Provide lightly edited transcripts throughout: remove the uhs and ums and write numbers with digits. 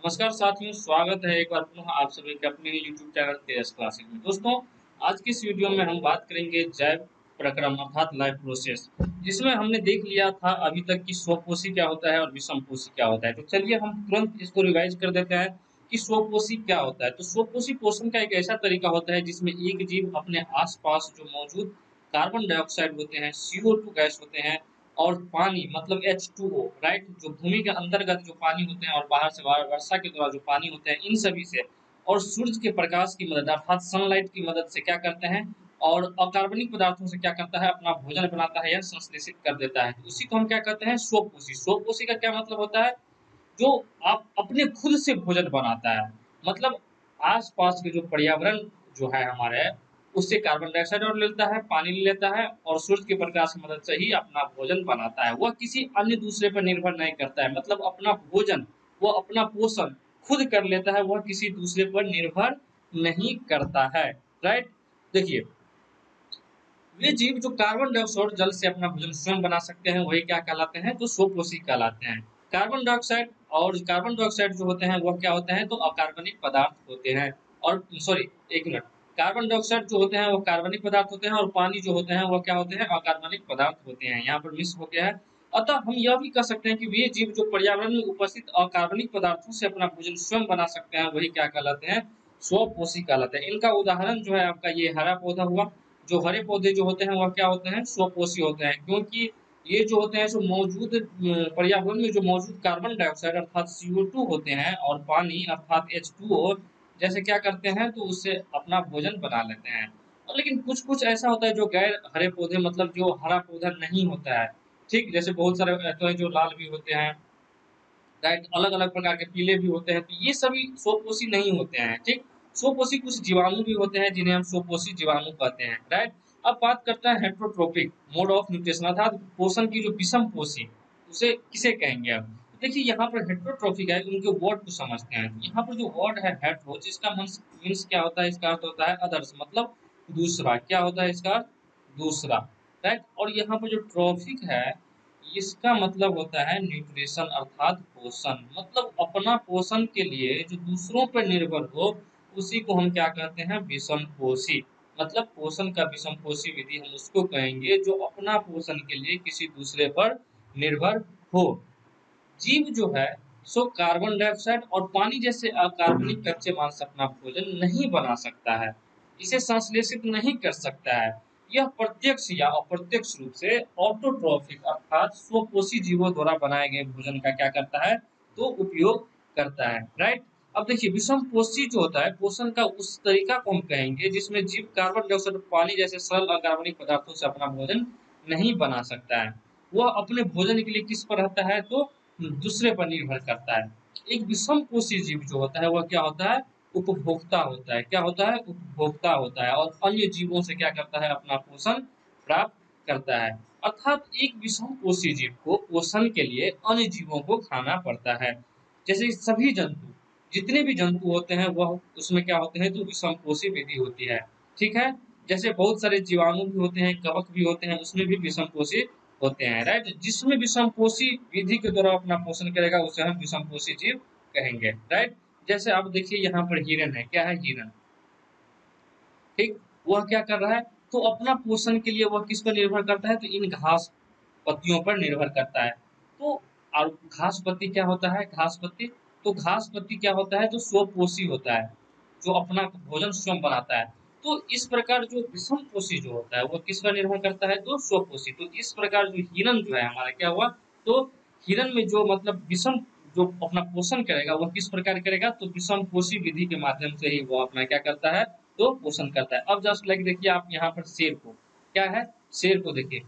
नमस्कार साथियों, स्वागत है एक बार पुनः आप सभी के अपने YouTube चैनल तेजस क्लासेस में। दोस्तों, आज की इस वीडियो में हम बात करेंगे जैव प्रक्रम अर्थात लाइफ प्रोसेस, जिसमें हमने देख लिया था अभी तक कि स्वपोषी क्या होता है और विषमपोषी क्या होता है। तो चलिए हम तुरंत इसको रिवाइज कर देते हैं कि स्वपोषी क्या होता है। तो स्वपोषी पोषण का एक ऐसा तरीका होता है जिसमें एक जीव अपने आस-पास जो मौजूद कार्बन डाइऑक्साइड होते हैं, CO2 गैस होते हैं और पानी मतलब H2O, राइट, जो भूमि के अंतर्गत जो पानी होते हैं और बाहर से वर्षा के द्वारा जो पानी होते हैं, इन सभी से और सूरज के प्रकाश की मदद अर्थात सनलाइट की मदद से क्या करते हैं और अकार्बनिक पदार्थों से क्या करता है, अपना भोजन बनाता है या संश्लेषित कर देता है। तो उसी को हम क्या कहते हैं, स्वपोषी। स्वपोषी का क्या मतलब होता है, जो आप अपने खुद से भोजन बनाता है, मतलब आस-पास के जो पर्यावरण जो है हमारे, उससे कार्बन डाइऑक्साइड और लेता है, पानी ले लेता है और सूरज के प्रकाश की मदद से ही अपना भोजन बनाता है। वह किसी अन्य दूसरे पर निर्भर नहीं करता है, मतलब अपना भोजन, वो अपना पोषण खुद कर लेता है, वह किसी दूसरे पर निर्भर नहीं करता है, राइट? देखिए, वे जीव जो कार्बन डाइऑक्साइड और जल से अपना भोजन स्वयं बना सकते हैं, वही क्या कहलाते हैं, तो स्वपोषी कहलाते हैं। कार्बन डाइऑक्साइड जो होते हैं वह क्या होते हैं, तो अकार्बनिक पदार्थ होते हैं। और सॉरी, एक मिनट, कार्बन डाइऑक्साइड जो होते हैं वो कार्बनिक पदार्थ होते हैं और पानी जो होते हैं वो क्या होते हैं, अकार्बनिक पदार्थ होते हैं। यहाँ पर मिस हो गया है। अतः हम यह भी कह सकते हैं कि वे जीव जो पर्यावरण में उपस्थित अकार्बनिक पदार्थों से अपना भोजन स्वयं बना सकते हैं, वही क्या कहलाते हैं, स्वपोषी कहलाते हैं। इनका उदाहरण जो है आपका ये हरा पौधा हुआ। जो हरे पौधे जो होते हैं वह क्या होते हैं, स्वपोषी होते हैं, क्योंकि ये जो होते हैं सो मौजूद पर्यावरण में जो मौजूद कार्बन डाइऑक्साइड अर्थात CO2 होते हैं और पानी अर्थात H2O जैसे क्या करते हैं, तो उससे अपना भोजन बना लेते हैं। और लेकिन कुछ कुछ ऐसा होता है जो गैर हरे पौधे मतलब जो हरा पौधा नहीं होता है, ठीक, जैसे बहुत सारे तो हैं जो लाल भी होते हैं, राइट, अलग अलग प्रकार के पीले भी होते हैं, तो ये सभी स्वपोषी नहीं होते हैं, ठीक। स्वपोषी कुछ जीवाणु भी होते हैं जिन्हें हम स्वपोषी जीवाणु कहते हैं, राइट। अब बात करते हैं हेट्रोट्रोपिक मोड ऑफ न्यूट्रिशन अर्थात पोषण की जो विषम पोषी, उसे किसे कहेंगे हम। तो देखिए यहाँ पर हेट्रोट्रोपिक है, उनके वर्ड को समझते हैं। यहाँ पर जो वर्ड है हेट्रो, जिसका मीन्स क्या होता है, इसका अर्थ होता है अदर्स, मतलब दूसरा। क्या होता है इसका अर्थ, दूसरा, राइट। और यहाँ पर जो ट्रॉफिक है, इसका मतलब होता है न्यूट्रिशन अर्थात पोषण, मतलब अपना पोषण के लिए जो दूसरों पर निर्भर हो, उसी को हम क्या कहते हैं, विषम पोषी। मतलब पोषण का विषम पोषी विधि हम उसको कहेंगे जो अपना पोषण के लिए किसी दूसरे पर निर्भर हो। जीव जो है सो कार्बन डाइऑक्साइड और पानी जैसे अकार्बनिक कच्चे माल से अपना भोजन नहीं बना सकता है, इसे संश्लेषित नहीं कर सकता है। यह प्रत्यक्ष या अप्रत्यक्ष रूप से ऑटोट्रॉफिक अर्थात स्वपोषी जीवों द्वारा बनाए गए भोजन का क्या करता है, तो उपयोग करता है, राइट। अब देखिए, विषम पोषी जो होता है पोषण का उस तरीका को हम कहेंगे जिसमें जीव कार्बन डाइऑक्साइड और पानी जैसे सरल अकार्बनिक पदार्थों से अपना भोजन नहीं बना सकता है। वह अपने भोजन के लिए किस पर रहता है, तो दूसरे पर निर्भर करता है। एक विषम पोषी जीव जो होता है वह क्या होता है, उपभोक्ता होता है। क्या होता है, उपभोक्ता होता है और अन्य जीवों से क्या करता है, अपना पोषण प्राप्त करता है। अर्थात एक विषम पोषी जीव को पोषण के लिए अन्य जीवों को खाना पड़ता है। जैसे सभी जंतु, जितने भी जंतु होते हैं वह उसमें क्या होते हैं, तो विषम पोषी विधि होती है, ठीक है। जैसे बहुत सारे जीवाणु भी होते हैं, कवक भी होते हैं, उसमें भी विषम पोषी होते हैं, राइट। जिसमें विषमपोषी विधि के द्वारा अपना पोषण करेगा उसे हम विषमपोषी जीव कहेंगे, राइट। जैसे अब देखिए यहाँ पर हिरन है, क्या है, हिरन, ठीक। वह क्या कर रहा है, तो अपना पोषण के लिए वह किस पर निर्भर करता है, तो इन घास पत्तियों पर निर्भर करता है। तो और घास पत्ती क्या होता है, घास पत्ती, तो घास पत्ती क्या होता है, तो स्वपोषी होता है, जो अपना भोजन स्वयं बनाता है। तो इस प्रकार जो विषम पोषी जो होता है वो किस पर निर्भर करता है, तो स्वपोषी। तो इस प्रकार जो हिरन जो है हमारा क्या हुआ, तो हिरन में जो मतलब विषम जो अपना पोषण करेगा वह किस प्रकार करेगा, तो विषम पोषी विधि के माध्यम से ही वो अपना क्या करता है, तो पोषण करता है। अब जस्ट लाइक देखिए आप यहाँ पर शेर को, क्या है, शेर को देखिए,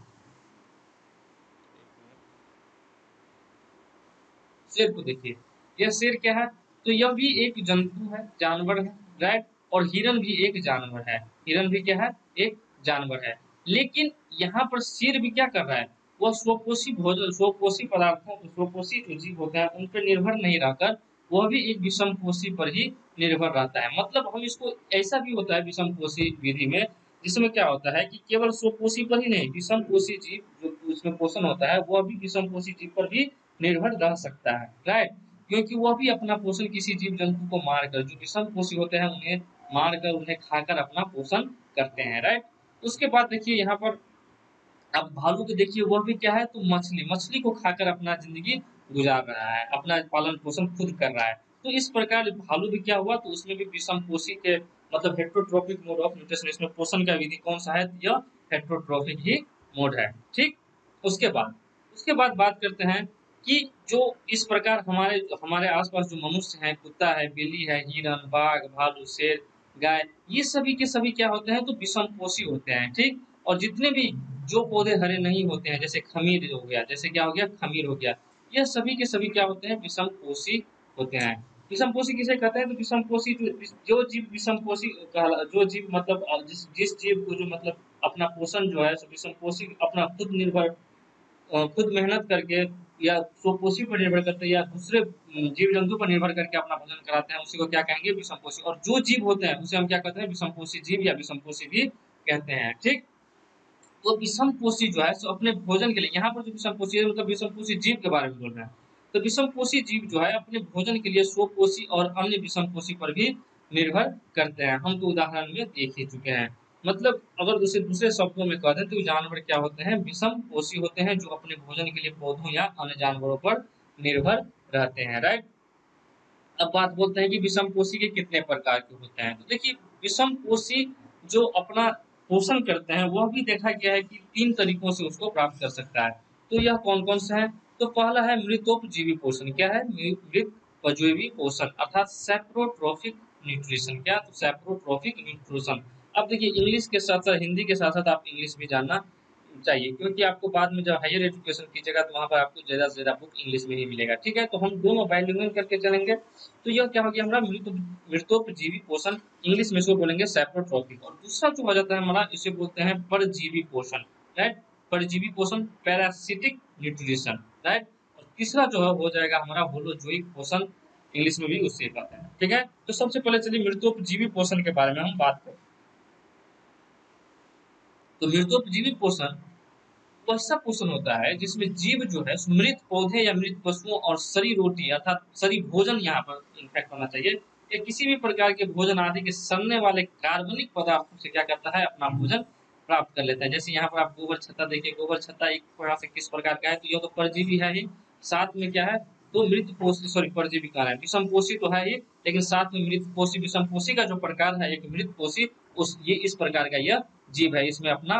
शेर को देखिए, यह शेर क्या है, तो यह भी एक जंतु है, जानवर है, राइट। और हिरन भी एक जानवर है, हिरन भी क्या है, एक जानवर है। लेकिन यहाँ पर शेर भी क्या कर रहा है, वह स्वपोषी भोजन, स्वपोषी पदार्थों, स्वपोषी जो जीव होते हैं उन पर निर्भर नहीं रहकर वह भी एक विषमपोषी पर ही निर्भर रहता है। मतलब हम इसको, ऐसा भी होता है विषमपोषी विधि में, जिसमें क्या होता है कि केवल स्वपोषी पर ही नहीं, विषमपोषी जीव जो उसमें पोषण होता है वह भी विषमपोषी जीव पर भी निर्भर रह सकता है, राइट। क्योंकि वह भी अपना पोषण किसी जीव जंतु को मारकर, जो विषम पोषी होते हैं उन्हें मारकर उन्हें खाकर अपना पोषण करते हैं, राइट। उसके बाद देखिए यहाँ पर अब भालू को देखिए, वह भी क्या है, तो मछली मछली को खाकर अपना जिंदगी गुजार रहा है, अपना पालन पोषण खुद कर रहा है। तो इस प्रकार भालू भी क्या हुआ, तो उसमें भी विषम पोषी के मतलब हेट्रोट्रोपिक मोड ऑफ न्यूट्रिशन, इसमें पोषण का विधि कौन सा है, यह हेट्रोट्रोपिक ही मोड है, ठीक। उसके बाद बात करते हैं कि जो इस प्रकार हमारे हमारे आसपास जो मनुष्य हैं, कुत्ता है, बिल्ली है, हिरन, बाघ, भालू, शेर, गाय, ये सभी के सभी क्या होते हैं, तो विषम पोषी होते हैं, ठीक। और जितने भी जो पौधे हरे नहीं होते हैं, जैसे खमीर हो गया, जैसे क्या हो गया, खमीर हो गया, यह सभी के सभी क्या होते हैं, विषम पोषी होते हैं। विषम पोषी किसे कहते हैं, तो विषम पोषी जो जीव विषम पोषी जो जीव मतलब जिस जीव को जो मतलब अपना पोषण जो है विषम पोषी अपना खुद निर्भर खुद मेहनत करके या स्वपोषी पर निर्भर करते हैं या दूसरे जीव जंतु पर निर्भर करके अपना भोजन कराते हैं, उसी को क्या कहेंगे, विषमपोषी। और जो जीव होते हैं उसे हम क्या कहते हैं, विषमपोषी जीव या विषमपोषी भी कहते हैं, ठीक। तो विषमपोषी जो है सो अपने भोजन के लिए, यहाँ पर जो विषमपोषी है मतलब विषमपोषी जीव के बारे में बोल रहे हैं, तो विषमपोषी जीव जो है अपने भोजन के लिए स्वपोषी और अन्य विषमपोषी पर भी निर्भर करते हैं। हम तो उदाहरण में देख ही चुके हैं। मतलब अगर उसे दूसरे शब्दों में कह दें तो जानवर क्या होते हैं, विषम पोषी होते हैं, जो अपने भोजन के लिए पौधों या अन्य जानवरों पर निर्भर रहते हैं, राइट। अब बात बोलते हैं कि विषम पोषी के कितने प्रकार के होते हैं, तो देखिए विषम पोषी जो अपना पोषण करते हैं वह भी देखा गया है कि 3 तरीकों से उसको प्राप्त कर सकता है। तो यह कौन कौन सा है, तो पहला है मृतोपजीवी पोषण। क्या है, मृतोपजीवी पोषण अर्थात सैप्रोट्रोफिक न्यूट्रिशन। क्या, तो सैप्रोट्रोफिक न्यूट्रिशन। अब देखिए इंग्लिश के साथ साथ हिंदी के साथ साथ आप इंग्लिश भी जानना चाहिए, क्योंकि आपको बाद में जब हायर एजुकेशन कीजिएगा तो वहाँ पर आपको ज्यादा से ज्यादा बुक इंग्लिश में ही मिलेगा, ठीक है। तो हम दोनों बाइलिंगुअल करके चलेंगे। तो यह क्या हो गया हमारा मृतोपजीवी पोषण, इंग्लिश में इसको बोलेंगे सैप्रोट्रोफिक। और दूसरा जो हो जाता है हमारा, इसे बोलते हैं परजीवी पोषण, राइट। परजीवी पोषण पैरासिटिक न्यूट्रिशन, राइट। और तीसरा जो है हो जाएगा हमारा होलोजोइक पोषण, इंग्लिश में भी उससे कहते हैं, ठीक है। तो सबसे पहले चलिए मृतोपजीवी पोषण के बारे में हम बात करें। तो मृतोपजीवी पोषण वैसा पोषण होता है जिसमें जीव जो है मृत पौधे या मृत पशुओं और सरी रोटी अर्थात सरी भोजन यहाँ पर इनफैक्ट होना चाहिए, या किसी भी प्रकार के भोजन आदि के सड़ने वाले कार्बनिक पदार्थों से क्या करता है, अपना भोजन प्राप्त कर लेता है। जैसे यहाँ पर आप गोबर छत्ता देखिए, गोबर छत्ता एक प्रकार से किस प्रकार का है, तो यह तो परजीवी है ही, साथ में क्या है, तो मृत पोषी सॉरी परजीवी का है, विषम पोषी तो है ही, लेकिन साथ में मृत पोषी विषम पोषी का जो प्रकार है एक मृत पोषी, उस ये इस प्रकार का यह जीव है, इसमें अपना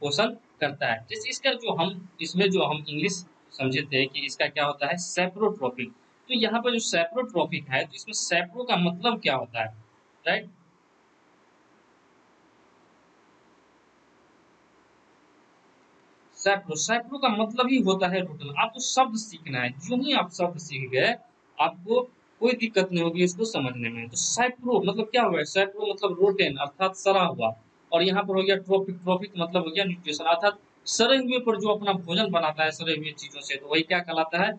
पोषण करता है। जैसे इसका जो हम इसमें जो हम इंग्लिश समझे थे कि इसका क्या होता है, सैप्रोट्रोफिक। तो यहाँ पर जो सैप्रोट्रोफिक है, तो इसमें सैप्रो का मतलब क्या होता है, राइट। सैप्रो का मतलब ही होता है रोटन। आपको शब्द सीखना है, जो ही आप शब्द सीख गए आपको कोई दिक्कत नहीं होगी इसको समझने में। तो सैप्रो मतलब क्या हुआ, सैप्रो मतलब रोटेन अर्थात सड़ा हुआ, और यहाँ पर हो गया ट्रोपिक, ट्रोपिक मतलब हो गया न्यूट्रिशन अर्थात सड़े हुए पर जो अपना भोजन बनाता है सड़े हुए चीजों से, तो वही क्या कहलाता है,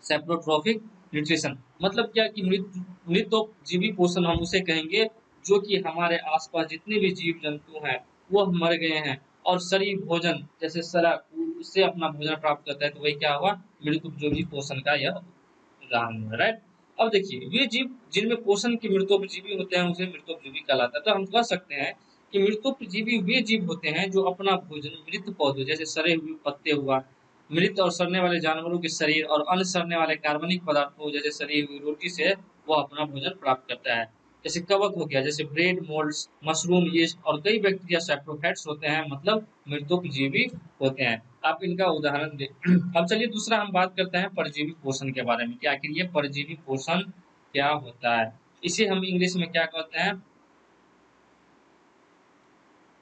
सेप्रोट्रोफिक न्यूट्रिशन। मतलब क्या कि मृतोपजीवी पोषण हम उसे कहेंगे जो कि हमारे आसपास जितने भी जीव जंतु हैं वो मर गए हैं और शरीर भोजन जैसे सरा उससे अपना भोजन प्राप्त करता है, तो वही क्या हुआ, मृतोपजीवी पोषण का यह उदाहरण है, राइट। अब देखिए वे जीव जिनमें पोषण के मृतोपजीवी होते हैं उसे मृतोपजीवी कहलाता है। तो हम कह सकते हैं कि मृतोपजीवी वे जीव होते हैं जो अपना भोजन मृत पौधे जैसे सड़े हुए पत्ते हुआ, मृत और सड़ने वाले जानवरों के शरीर और अन्य सड़ने वाले कार्बनिक पदार्थों जैसे सड़ी हुई रोटी से वो अपना भोजन प्राप्त करता है। जैसे कवक हो गया, जैसे ब्रेड, मोल्ड्स, मशरूम, यीस्ट और कई बैक्टीरिया सैप्रोफाइट्स होते हैं, मतलब मृतोपजीवी होते हैं। आप इनका उदाहरण दे। अब चलिए दूसरा हम बात करते हैं परजीवी पोषण के बारे में कि आखिर ये परजीवी पोषण क्या होता है। इसे हम इंग्लिश में क्या कहते हैं,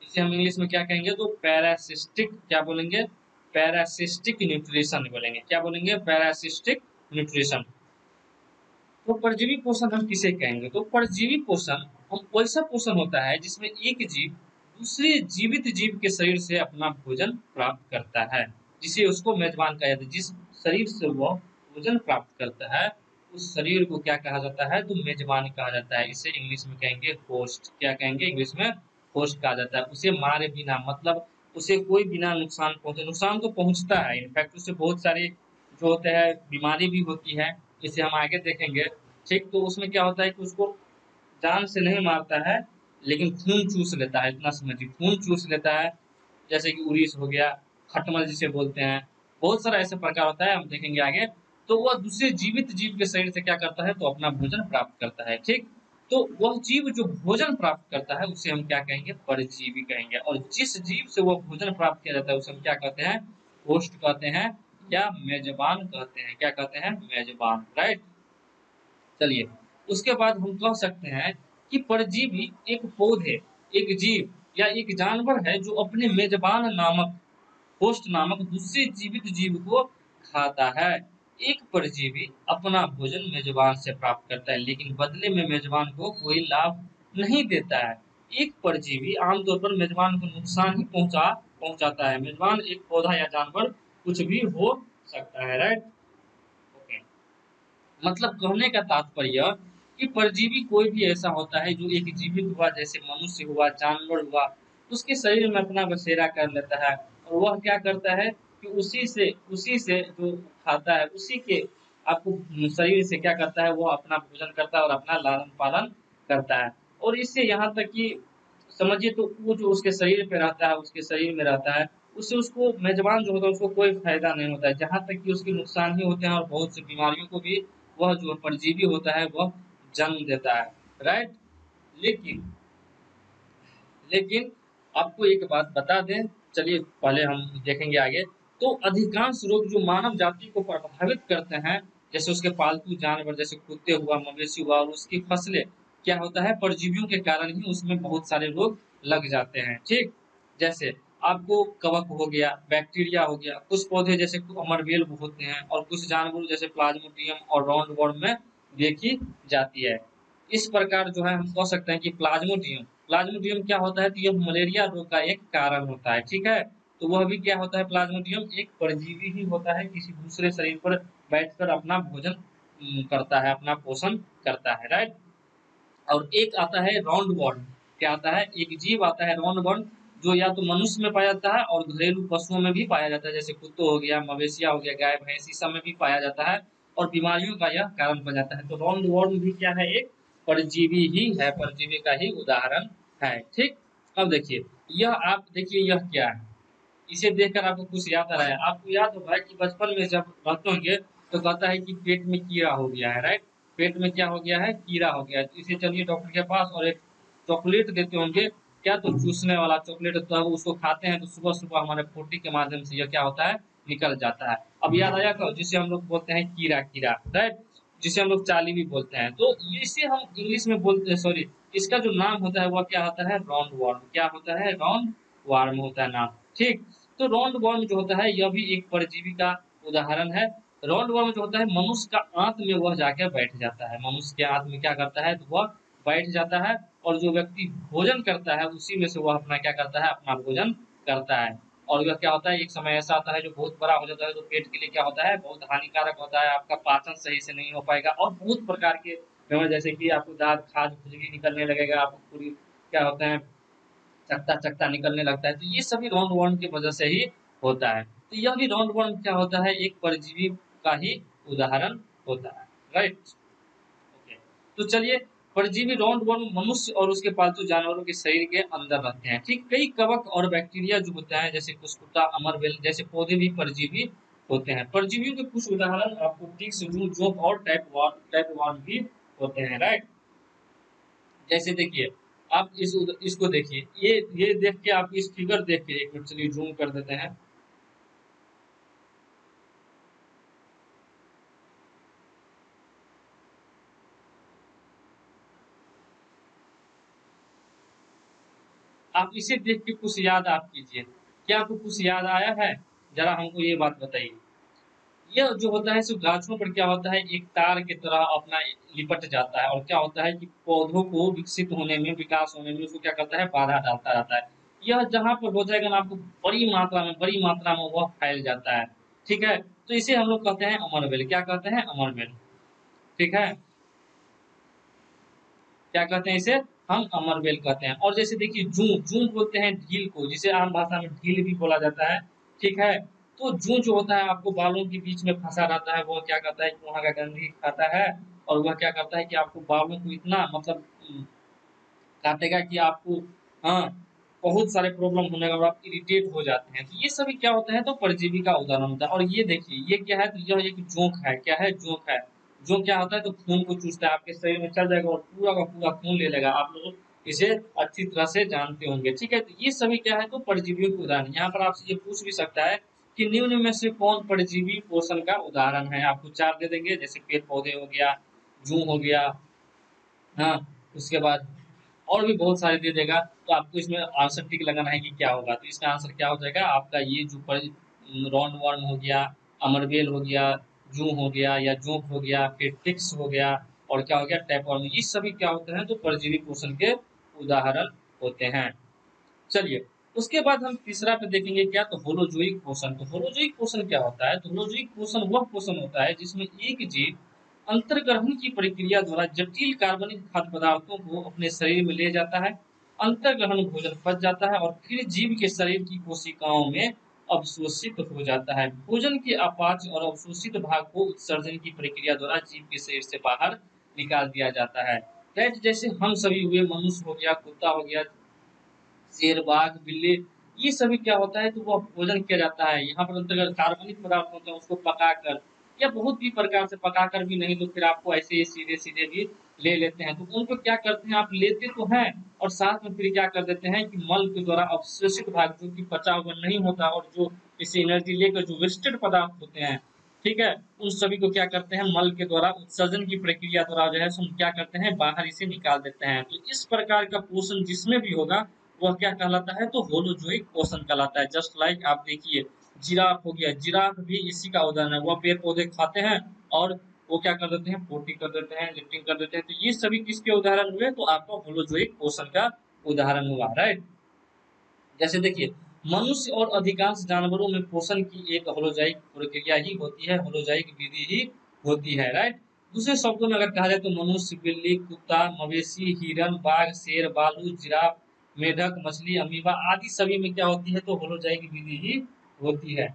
इसे हम इंग्लिश में क्या कहेंगे, तो पैरासिस्टिक क्या बोलेंगे, पैरासिस्टिक न्यूट्रिशन बोलेंगे। क्या बोलेंगे, पैरासिस्टिक न्यूट्रिशन। तो परजीवी पोषण हम किसे कहेंगे, तो परजीवी पोषण हम वैसा पोषण होता है जिसमें एक जीव दूसरे जीवित जीव के शरीर से अपना भोजन प्राप्त करता है, जिसे उसको मेजबान कहा जाता है। जिस शरीर से वह भोजन प्राप्त करता है उस शरीर को क्या कहा जाता है, तो मेजबान कहा जाता है। इसे इंग्लिश में कहेंगे होस्ट। क्या कहेंगे इंग्लिश में, होस्ट कहा जाता है। उसे मारे बिना मतलब उसे कोई बिना नुकसान पहुंचे, नुकसान तो पहुंचता है इनफैक्ट उससे बहुत सारे जो होते हैं बीमारी भी होती है, इसे हम आगे देखेंगे। ठीक, तो उसमें क्या होता है कि उसको जान से नहीं मारता है, लेकिन खून चूस लेता है, इतना समझिए, खून चूस लेता है। जैसे कि उरीस हो गया, खटमल जिसे बोलते हैं, बहुत सारा ऐसे प्रकार होता है, हम देखेंगे आगे। तो वह दूसरे जीवित जीव के शरीर से क्या करता है, तो अपना भोजन प्राप्त करता है। ठीक, तो वह जीव जो भोजन प्राप्त करता है उसे हम क्या कहेंगे, परजीवी कहेंगे। और जिस जीव से वह भोजन प्राप्त किया जाता है उसे हम क्या कहते हैं, होस्ट कहते हैं, या मेजबान कहते हैं। क्या कहते हैं, मेजबान, राइट। चलिए, उसके बाद हम कह सकते हैं कि परजीवी एक पौधे, एक जीव या एक जानवर है जो अपने मेजबान नामक, होस्ट नामक दूसरे जीवित जीव को खाता है। एक परजीवी अपना भोजन मेजबान से प्राप्त करता है, लेकिन बदले में मेजबान को कोई लाभ नहीं देता है। एक परजीवी आमतौर पर मेजबान को नुकसान ही पहुंचाता है। मेजबान एक पौधा या जानवर कुछ भी हो सकता है, राइट। ओके, मतलब कहने का तात्पर्य कि परजीवी कोई भी ऐसा होता है जो एक जीवित हुआ, जैसे मनुष्य हुआ, जानवर हुआ, उसके शरीर में अपना बसेरा कर लेता है। और वह क्या करता है कि उसी से जो खाता है उसी के आपको शरीर से क्या करता है, वो अपना भोजन करता है और अपना लालन पालन करता है। और इससे यहाँ तक कि समझिए, तो वो जो उसके शरीर पे रहता है, उसके शरीर में रहता है, उससे उसको मेजबान जो होता है उसको कोई फायदा नहीं होता है, जहां तक कि उसके नुकसान ही होते हैं। और बहुत सी बीमारियों को भी वह जो परजीवी होता है वह जन्म देता है, राइट। लेकिन लेकिन आपको एक बात बता दें, चलिए पहले हम देखेंगे आगे। तो अधिकांश रोग जो मानव जाति को प्रभावित करते हैं, जैसे उसके पालतू जानवर जैसे कुत्ते हुआ, मवेशी हुआ, और उसकी फसलें, क्या होता है, परजीवियों के कारण ही उसमें बहुत सारे रोग लग जाते हैं। ठीक, जैसे आपको कवक हो गया, बैक्टीरिया हो गया, कुछ पौधे जैसे अमरबेल होते हैं, और कुछ जानवर जैसे प्लाज्मोडियम और राउंडवॉर्म में देखी जाती है। इस प्रकार जो है हम कह सकते हैं कि प्लाज्मोडियम, प्लाज्मोडियम क्या होता है, तो यह मलेरिया रोग का एक कारण होता है। ठीक है, तो वह भी क्या होता है, प्लाज्मोडियम एक परजीवी ही होता है, किसी दूसरे शरीर पर बैठकर अपना भोजन करता है, अपना पोषण करता है, राइट। और एक आता है राउंड वॉर्म। क्या आता है, एक जीव आता है राउंड वॉर्म, जो या तो मनुष्य में पाया जाता है और घरेलू पशुओं में भी पाया जाता है, जैसे कुत्तों हो गया, मवेशिया हो गया, गाय भैंस, इस सब में भी पाया जाता है, और बीमारियों का यह कारण बन जाता है। तो राउंड वॉर्म भी क्या है, एक परजीवी ही है, परजीवी का ही उदाहरण है। ठीक, अब देखिए, यह आप देखिए यह क्या है, इसे देखकर आपको कुछ याद आ रहा है। आपको याद होगा कि बचपन में जब रहते होंगे तो कहता है कि पेट में कीड़ा हो गया है, राइट। पेट में क्या हो गया है, कीड़ा हो गया है, तो इसे चलिए डॉक्टर के पास, और एक चॉकलेट देते होंगे, क्या, तो चूसने वाला चॉकलेट, तो उसको खाते हैं तो सुबह सुबह हमारे पोटी के माध्यम से यह क्या होता है, निकल जाता है। अब याद आया कब, जिसे हम लोग बोलते हैं कीड़ा, कीड़ा, राइट, जिसे हम लोग चाली भी बोलते हैं। तो इसे हम इंग्लिश में बोलते हैं, सॉरी, इसका जो नाम होता है वह क्या होता है, राउंड वार्म। क्या होता है, राउंड वार्म होता है नाम। ठीक, तो राउंड वर्म जो होता है यह भी एक परजीवी का उदाहरण है। राउंड वर्म जो होता है मनुष्य का आंत में वह जाकर बैठ जाता है, मनुष्य के आंत में क्या करता है, तो वह बैठ जाता है, और जो व्यक्ति भोजन करता है उसी में से वह अपना क्या करता है, अपना भोजन करता है। और वह क्या होता है, एक समय ऐसा आता है जो बहुत बड़ा हो जाता है, तो पेट के लिए क्या होता है, बहुत हानिकारक होता है, आपका पाचन सही से नहीं हो पाएगा, और बहुत प्रकार के बीमारी, जैसे कि आपको दांत खाज खुजली निकलने लगेगा, आपको पूरी क्या होता है, चकता चकता निकलने लगता है। तो ये सभी राउंड वर्म की वजह से ही होता है। तो यह भी राउंड वर्म क्या होता है, एक परजीवी का ही उदाहरण होता है, राइट। ओके, तो चलिए, परजीवी राउंड वर्म मनुष्य और उसके पालतू जानवरों के शरीर के अंदर रहते हैं। ठीक, कई कवक और बैक्टीरिया जो होता है, जैसे कुस्कुटा, अमरबेल जैसे पौधे भी परजीवी होते हैं। परजीवियों के कुछ उदाहरण आपको टिक्स, जू, जोंक और टाइप वार्म भी होते हैं, राइट। जैसे देखिए, आप इसको देखिए, ये देख के, आप इस फिगर देख के, एक मिनट चलिए जूम कर देते हैं। आप इसे देख के कुछ याद आप कीजिए, क्या आपको कुछ याद आया है, जरा हमको ये बात बताइए। यह जो होता है सो गाछों पर क्या होता है, एक तार की तरह अपना लिपट जाता है, और क्या होता है कि पौधों को विकसित होने में, विकास होने में उसको क्या करता है, बाधा डालता रहता है। यह जहां पर हो जाएगा ना, आपको बड़ी मात्रा में वह फैल जाता है। ठीक है, तो इसे हम लोग कहते हैं अमरबेल। क्या कहते हैं, अमरबेल। ठीक है, क्या कहते हैं इसे, हम अमरबेल कहते हैं। और जैसे देखिए, जूं, जूं बोलते हैं ढील को, जिसे आम भाषा में ढील भी बोला जाता है। ठीक है, तो जूं जो होता है आपको बालों के बीच में फंसा रहता है, वो क्या करता है कि वहाँ का गंदगी खाता है, और वह क्या करता है कि आपको बालों को इतना मतलब काटेगा कि आपको, हाँ, बहुत सारे प्रॉब्लम होने का और आप इरिटेट हो जाते हैं। तो ये सभी क्या होता है, तो परजीवी का उदाहरण होता है। और ये देखिए ये क्या है, तो यह एक जोंक है। क्या है? जोंक है। जोंक क्या होता है, तो खून को चूसता है, आपके शरीर में चल जाएगा और पूरा का पूरा खून ले लेगा। आप लोग इसे अच्छी तरह से जानते होंगे, ठीक है। तो ये सभी क्या है, तो परजीवियों के उदाहरण। यहाँ पर आपसे ये पूछ भी सकता है कि निम्न में से कौन परजीवी पोषण का उदाहरण है। आपको चार दे देंगे, जैसे पेड़ पौधे हो गया, जूं हो गया, हाँ, उसके बाद और भी बहुत सारे दे देगा। तो आपको इसमें आंसर टिक लगाना है कि क्या होगा। तो इसका आंसर क्या हो जाएगा आपका, ये जो राउंड वर्म हो गया, अमरबेल हो गया, जू हो गया या जोंक हो गया, फिर टिक्स हो गया, और क्या हो गया, टैपवर्म। ये सभी क्या होते हैं, तो परजीवी पोषण के उदाहरण होते हैं। चलिए, उसके बाद हम तीसरा पे देखेंगे क्या, तो होलोजोइक पोषण। तो होलोजोइक पोषण क्या होता है, तो होलोजोइक पोषण वह पोषण होता है जिसमें एक जीव अंतर्ग्रहण की प्रक्रिया द्वारा जटिल कार्बनिक खाद्य पदार्थों को अपने शरीर में ले जाता है। अंतर्ग्रहण भोजन पच जाता है और फिर जीव के शरीर की कोशिकाओं में अवशोषित हो जाता है। भोजन के अपाच्य और अवशोषित भाग को उत्सर्जन की प्रक्रिया द्वारा जीव के शरीर से बाहर निकाल दिया जाता है। राइट, जैसे हम सभी हुए, मनुष्य हो गया, कुत्ता हो गया, शेर, बाघ, बिल्ली, ये सभी क्या होता है, तो वो भोजन किया जाता है। यहाँ पर अंतर्गत कार्बनिक पदार्थ होते हैं, उसको पकाकर या बहुत भी प्रकार से, पकाकर भी नहीं तो फिर आपको ऐसे ही सीधे सीधे भी ले लेते हैं। तो उनको क्या करते हैं, आप लेते तो हैं और साथ में फिर क्या कर देते हैं कि मल के द्वारा अवशोषित भाग जो कि पचा हुआ नहीं होता और जो इसे एनर्जी लेकर जो वेस्टेड पदार्थ होते हैं, ठीक है, उन सभी को क्या करते हैं, मल के द्वारा उत्सर्जन की प्रक्रिया द्वारा जो है हम क्या करते हैं, बाहर इसे निकाल देते हैं। तो इस प्रकार का पोषण जिसमें भी होगा वह क्या कहलाता है, तो होलोजोइक पोषण कहलाता है। जस्ट लाइक आप देखिए, जिराफ हो गया, जिराफ भी इसी का उदाहरण है। वह पेड़ पौधे खाते हैं और वो क्या कर देते हैं, पोटी कर देते हैं, लिफ्टिंग कर देते हैं। तो ये सभी किसके उदाहरण हुए, तो आपका होलोजोइक पोषण का उदाहरण हुआ। राइट, जैसे देखिए, मनुष्य और अधिकांश जानवरों में पोषण की एक होलोजाइक प्रक्रिया ही होती है, होलोजाइक विधि ही होती है। राइट, दूसरे शब्दों में अगर कहा जाए तो मनुष्य, बिल्ली, कुत्ता, मवेशी, हिरन, बाघ, शेर, भालू, जिराफ, मेढक, मछली, अमीबा आदि सभी में क्या होती है, तो होलोजाइक विधि ही होती है।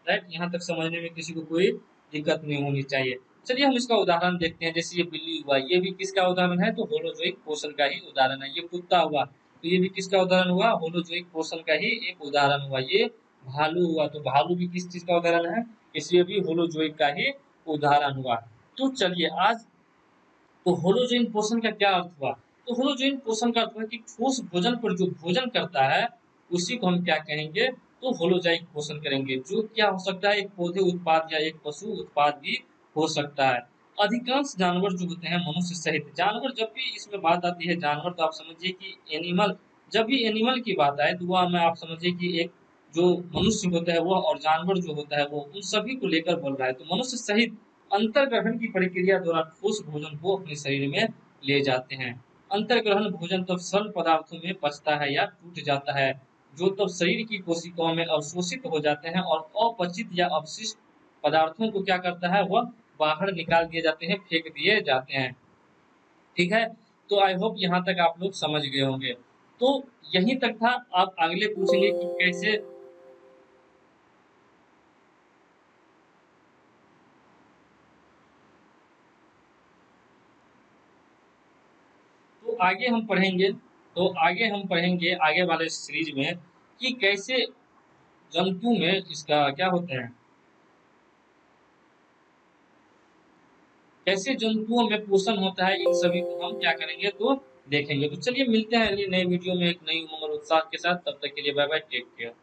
राइट, यहाँ तक समझने में किसी को कोई दिक्कत नहीं होनी चाहिए। चलिए हम इसका उदाहरण देखते हैं। जैसे ये बिल्ली हुआ, ये भी किसका उदाहरण है, तो होलोजोइक पोषण का ही उदाहरण है। ये कुत्ता हुआ, तो ये भी किसका उदाहरण हुआ, होलोजोइक पोषण का ही एक उदाहरण हुआ। ये भालू हुआ, तो भालू भी किस चीज का उदाहरण है, इसलिए भी होलोजोइक का ही उदाहरण हुआ। तो चलिए आज, तो होलोजोइन पोषण का क्या अर्थ हुआ, तो होलोजोइन पोषण का अर्थ हुआ कि ठोस भोजन पर जो भोजन करता है उसी को हम क्या कहेंगे, तो होलोजाइक पोषण करेंगे। जो क्या हो सकता है, एक पौधे उत्पाद या एक पशु उत्पाद भी हो सकता है। अधिकांश जानवर जो होते हैं, मनुष्य सहित जानवर, जब भी इसमें बात आती है जानवर, तो आप समझिए कि एनिमल, जब भी एनिमल की बात आए तो वह में आप समझिए कि एक जो मनुष्य होता है वो और जानवर जो होता है वो, उन सभी को लेकर बोल रहा है। तो मनुष्य सहित अंतर्ग्रहण की प्रक्रिया द्वारा ठोस भोजन को अपने शरीर में ले जाते हैं। अंतर्ग्रहण भोजन तब सरल पदार्थों में पचता है या टूट जाता है, जो तब शरीर की कोशिकाओं में अवशोषित हो जाते हैं और अपचित या अवशिष्ट पदार्थों को क्या करता है, वह बाहर निकाल दिए जाते हैं, फेंक दिए जाते हैं। ठीक है, तो आई होप यहाँ तक आप लोग समझ गए होंगे। तो यहीं तक था। आप अगले पूछेंगे कि कैसे, तो आगे हम पढ़ेंगे, तो आगे हम पढ़ेंगे आगे वाले सीरीज में कि कैसे जंतु में इसका क्या होता है, कैसे जंतुओं में पोषण होता है, इन सभी को हम क्या करेंगे, तो देखेंगे। तो चलिए मिलते हैं अगली नई वीडियो में एक नई उमंग और उत्साह के साथ। तब तक के लिए बाय बाय, टेक केयर।